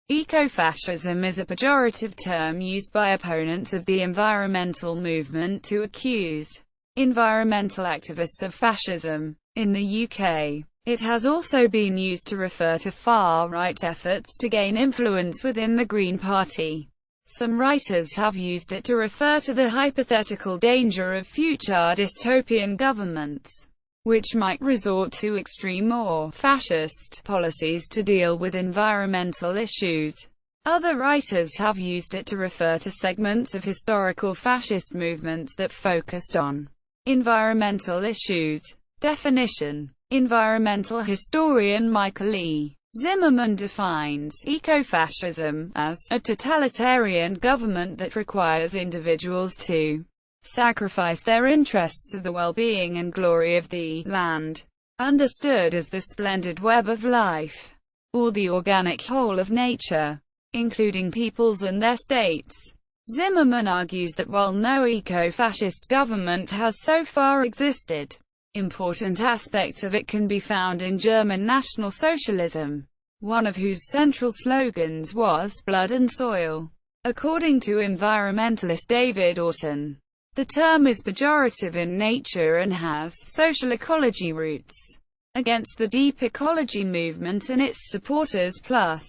Ecofascism is a pejorative term used by opponents of the environmental movement to accuse environmental activists of fascism. In the UK, it has also been used to refer to far-right efforts to gain influence within the Green Party. Some writers have used it to refer to the hypothetical danger of future dystopian governments, which might resort to extreme or fascist policies to deal with environmental issues. Other writers have used it to refer to segments of historical fascist movements that focused on environmental issues. Definition: environmental historian Michael E. Zimmerman defines ecofascism as a totalitarian government that requires individuals to sacrifice their interests to the well-being and glory of the land, understood as the splendid web of life, or the organic whole of nature, including peoples and their states. Zimmerman argues that while no eco-fascist government has so far existed, important aspects of it can be found in German National Socialism, one of whose central slogans was "Blood and Soil." According to environmentalist David Orton, the term is pejorative in nature and has social ecology roots, against the deep ecology movement and its supporters plus,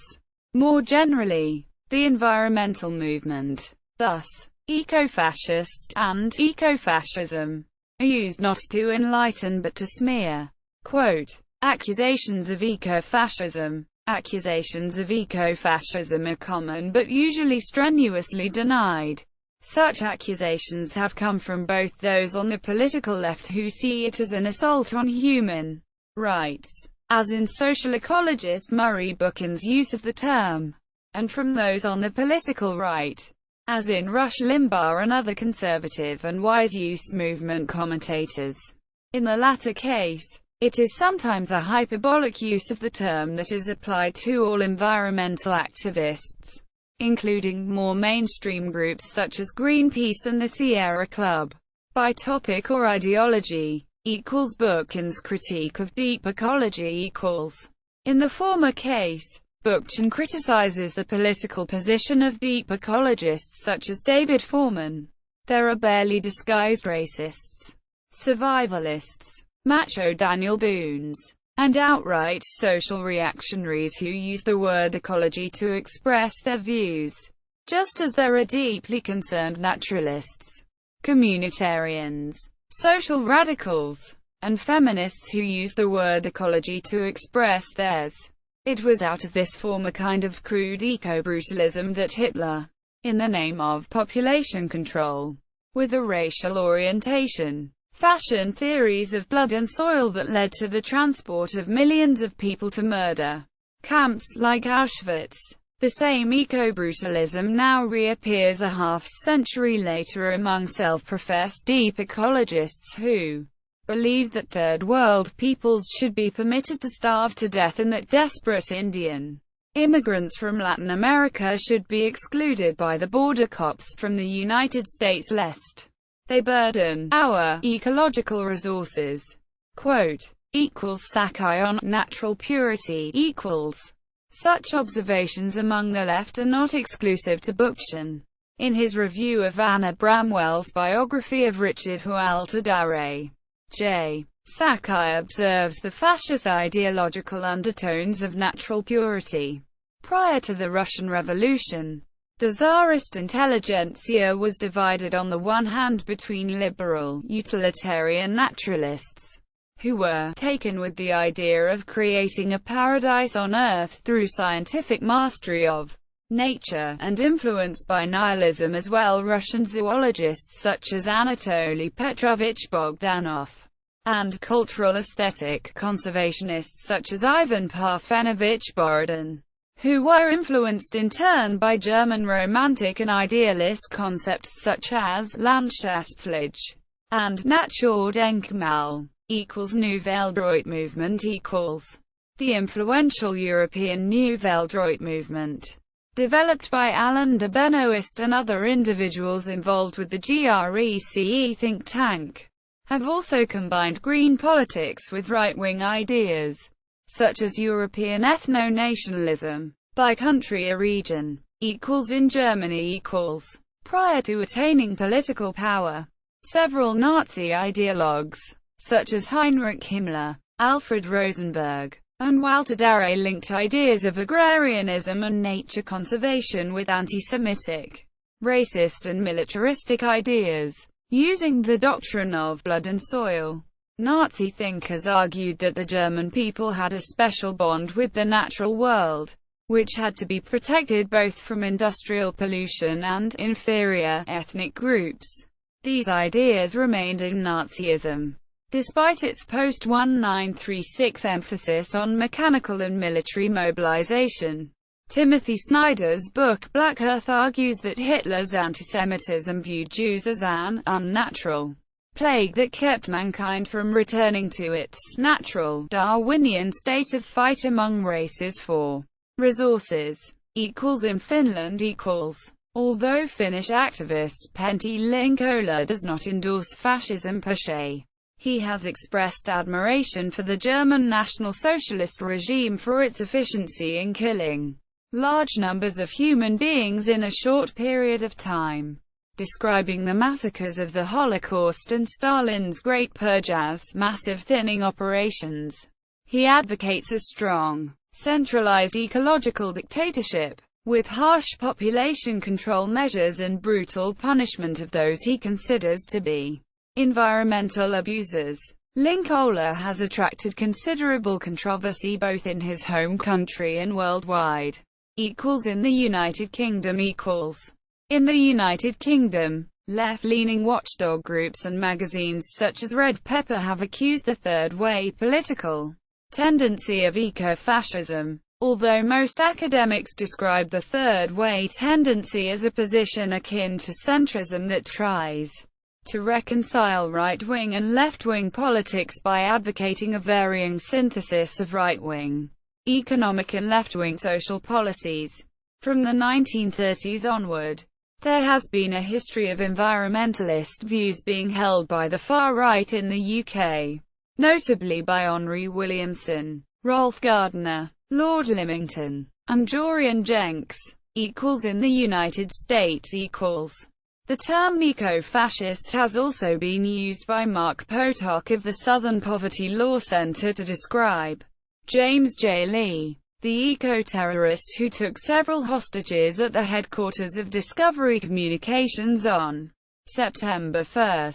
more generally, the environmental movement. Thus, eco-fascist and ecofascism are used not to enlighten but to smear. Quote, accusations of eco-fascism. Accusations of eco-fascism are common but usually strenuously denied. Such accusations have come from both those on the political left who see it as an assault on human rights, as in social ecologist Murray Bookchin's use of the term, and from those on the political right, as in Rush Limbaugh and other conservative and wise use movement commentators. In the latter case, it is sometimes a hyperbolic use of the term that is applied to all environmental activists, including more mainstream groups such as Greenpeace and the Sierra Club. By topic or ideology, equals Bookchin's critique of deep ecology equals. In the former case, Bookchin criticizes the political position of deep ecologists such as David Foreman. There are barely disguised racists, survivalists, macho Daniel Boones, and outright social reactionaries who use the word ecology to express their views, just as there are deeply concerned naturalists, communitarians, social radicals, and feminists who use the word ecology to express theirs. It was out of this former kind of crude eco-brutalism that Hitler, in the name of population control, with a racial orientation, fashioned theories of blood and soil that led to the transport of millions of people to murder camps like Auschwitz. The same eco-brutalism now reappears a half-century later among self-professed deep ecologists who believed that third-world peoples should be permitted to starve to death and that desperate Indian immigrants from Latin America should be excluded by the border cops from the United States lest they burden our ecological resources. Quote, equals satire on natural purity equals. Such observations among the left are not exclusive to Bookchin. In his review of Anna Bramwell's biography of Richard Hualtadare, J. Sakai observes the fascist ideological undertones of natural purity. Prior to the Russian Revolution, the Tsarist intelligentsia was divided on the one hand between liberal, utilitarian naturalists, who were taken with the idea of creating a paradise on earth through scientific mastery of nature, and influenced by nihilism as well Russian zoologists such as Anatoly Petrovich Bogdanov, and cultural aesthetic conservationists such as Ivan Parfenovich Borodin, who were influenced in turn by German romantic and idealist concepts such as Landschaftspflege and Naturdenkmal. Nouvelle Droit movement equals. The influential European Nouvelle Droit movement, developed by Alain de Benoist and other individuals involved with the GRECE think tank, have also combined green politics with right-wing ideas, such as European ethno-nationalism. By country or region. Equals in Germany equals. Prior to attaining political power, several Nazi ideologues, such as Heinrich Himmler, Alfred Rosenberg, and Walter Darré, linked ideas of agrarianism and nature conservation with anti-Semitic, racist and militaristic ideas, using the doctrine of blood and soil. Nazi thinkers argued that the German people had a special bond with the natural world, which had to be protected both from industrial pollution and inferior ethnic groups. These ideas remained in Nazism, despite its post-1936 emphasis on mechanical and military mobilization. Timothy Snyder's book Black Earth argues that Hitler's antisemitism viewed Jews as an unnatural plague that kept mankind from returning to its natural, Darwinian state of fight among races for resources. Equals in Finland equals. Although Finnish activist Pentti Linkola does not endorse fascism per se, he has expressed admiration for the German National Socialist regime for its efficiency in killing large numbers of human beings in a short period of time, describing the massacres of the Holocaust and Stalin's Great Purge as massive thinning operations. He advocates a strong, centralized ecological dictatorship, with harsh population control measures and brutal punishment of those he considers to be environmental abusers. Linkola has attracted considerable controversy both in his home country and worldwide. Equals in the United Kingdom equals. In the United Kingdom, left-leaning watchdog groups and magazines such as Red Pepper have accused the Third Way political tendency of eco-fascism. Although most academics describe the Third Way tendency as a position akin to centrism that tries to reconcile right-wing and left-wing politics by advocating a varying synthesis of right-wing economic and left-wing social policies. From the 1930s onward, there has been a history of environmentalist views being held by the far right in the UK, notably by Henry Williamson, Rolf Gardiner, Lord Limington, and Jorian Jenks. Equals in the United States equals. The term eco-fascist has also been used by Mark Potok of the Southern Poverty Law Center to describe James J. Lee, the eco-terrorist who took several hostages at the headquarters of Discovery Communications on September 1,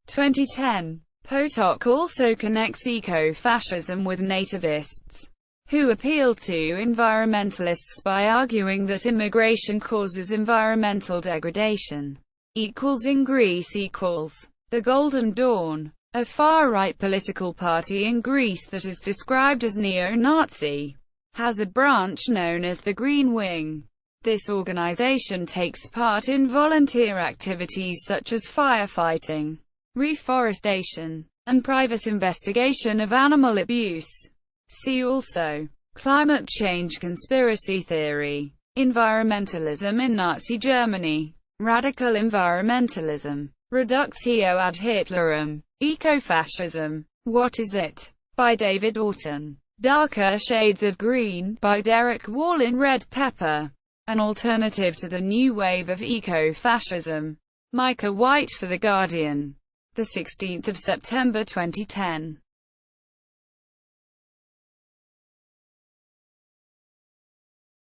2010. Potok also connects eco-fascism with nativists, who appeal to environmentalists by arguing that immigration causes environmental degradation. Equals in Greece equals. The Golden Dawn, a far-right political party in Greece that is described as neo-Nazi, has a branch known as the Green Wing. This organization takes part in volunteer activities such as firefighting, reforestation, and private investigation of animal abuse. See also. Climate change conspiracy theory. Environmentalism in Nazi Germany. Radical environmentalism. Reductio ad Hitlerum. Ecofascism. What is it? By David Orton. Darker Shades of Green, by Derek Wall in Red Pepper. An alternative to the new wave of eco-fascism. Micah White for The Guardian. 16 September 2010.